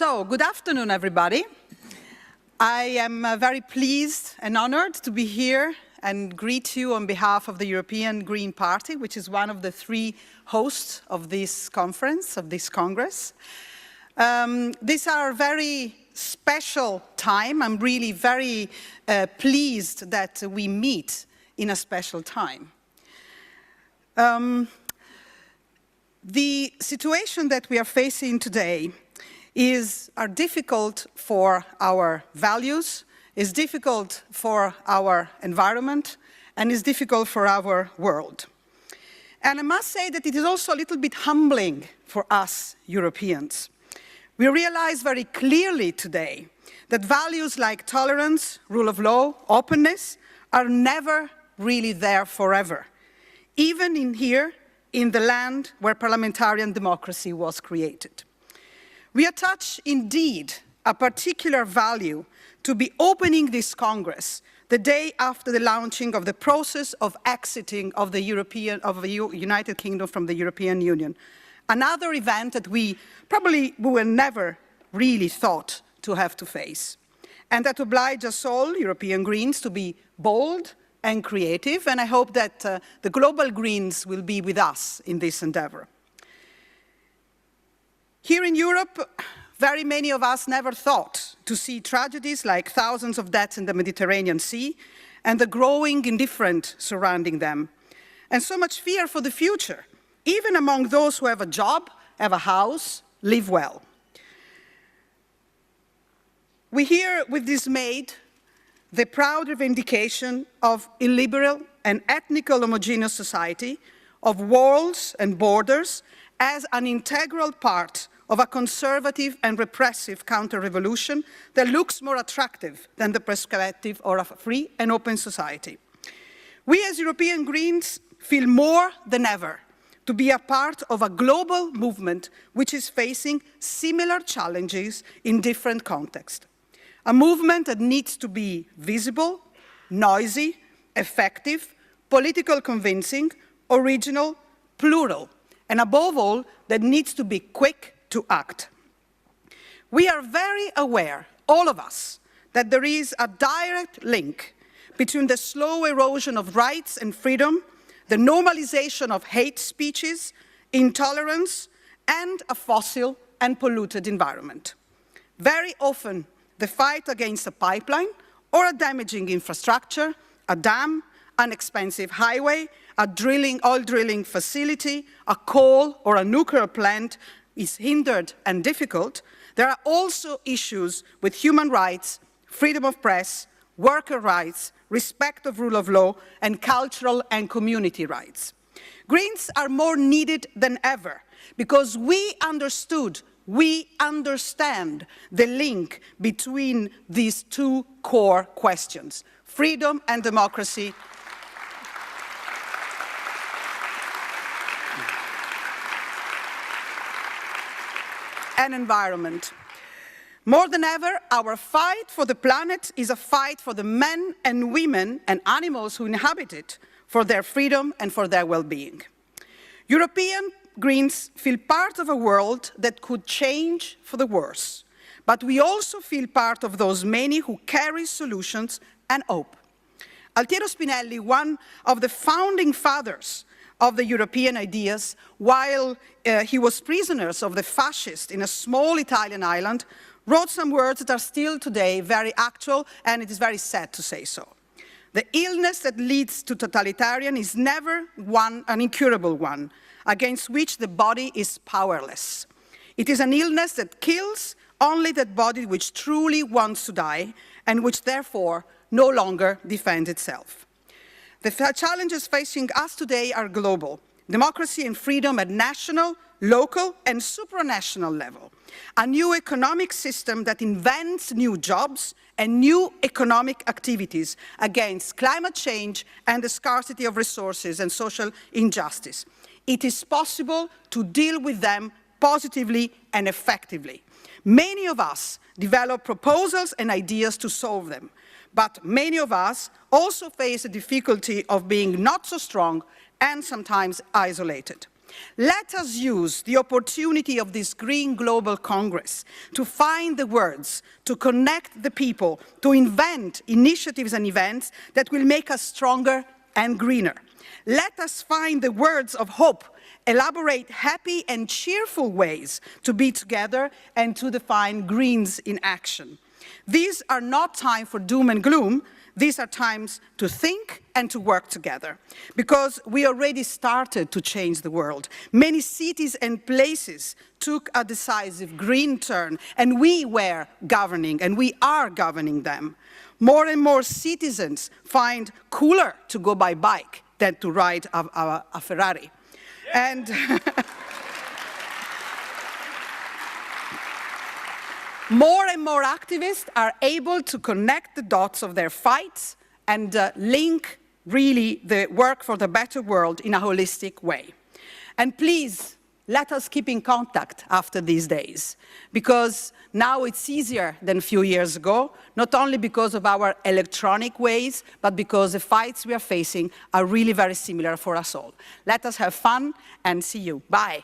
So, good afternoon, everybody. I am very pleased and honored to be here and greet you on behalf of the European Green Party, which is one of the three hosts of this conference, of this Congress. These are very special time. I'm really very pleased that we meet in a special time. The situation that we are facing today are difficult for our values, is difficult for our environment, and is difficult for our world. And I must say that it is also a little bit humbling for us Europeans. We realize very clearly today that values like tolerance, rule of law, openness are never really there forever, even in the land where parliamentarian democracy was created. We attach indeed a particular value to be opening this Congress the day after the launching of the process of exiting of the United Kingdom from the European Union. Another event that we were never really thought to have to face. And that obliges us all, European Greens, to be bold and creative, and I hope that the global Greens will be with us in this endeavor. Here in Europe, very many of us never thought to see tragedies like thousands of deaths in the Mediterranean Sea and the growing indifference surrounding them, and so much fear for the future, even among those who have a job, have a house, live well. We hear with dismay the proud revindication of illiberal and ethnically homogeneous society, of walls and borders as an integral part of a conservative and repressive counter-revolution that looks more attractive than the perspective of a free and open society. We as European Greens feel more than ever to be a part of a global movement which is facing similar challenges in different contexts. A movement that needs to be visible, noisy, effective, political convincing, original, plural, and above all, that needs to be quick to act. We are very aware, all of us, that there is a direct link between the slow erosion of rights and freedom, the normalization of hate speeches, intolerance, and a fossil and polluted environment. Very often, the fight against a pipeline or a damaging infrastructure, a dam, an expensive highway, a oil drilling facility, a coal or a nuclear plant is hindered and difficult. There are also issues with human rights, freedom of press, worker rights, respect of rule of law, and cultural and community rights. Greens are more needed than ever because we understand the link between these two core questions, freedom and democracy, and environment. More than ever, our fight for the planet is a fight for the men and women and animals who inhabit it, for their freedom and for their well-being. European Greens feel part of a world that could change for the worse, but we also feel part of those many who carry solutions and hope. Altiero Spinelli, one of the founding fathers of the European ideas, while he was prisoner of the fascists in a small Italian island, wrote some words that are still today very actual, and it is very sad to say so. The illness that leads to totalitarian is never an incurable one, against which the body is powerless. It is an illness that kills only that body which truly wants to die, and which therefore no longer defends itself. The challenges facing us today are global. Democracy and freedom at national, local, and supranational level. A new economic system that invents new jobs and new economic activities against climate change and the scarcity of resources and social injustice. It is possible to deal with them positively and effectively. Many of us develop proposals and ideas to solve them, but many of us also face the difficulty of being not so strong and sometimes isolated. Let us use the opportunity of this Green Global Congress to find the words, to connect the people, to invent initiatives and events that will make us stronger and greener. Let us find the words of hope, elaborate happy and cheerful ways to be together and to define Greens in action. These are not time for doom and gloom. These are times to think and to work together, because we already started to change the world. Many cities and places took a decisive green turn, and we were governing, and we are governing them. More and more citizens find cooler to go by bike than to ride a Ferrari. And more and more activists are able to connect the dots of their fights and link really the work for the better world in a holistic way. And please, let us keep in contact after these days, because now it's easier than a few years ago, not only because of our electronic ways, but because the fights we are facing are really very similar for us all. Let us have fun and see you. Bye.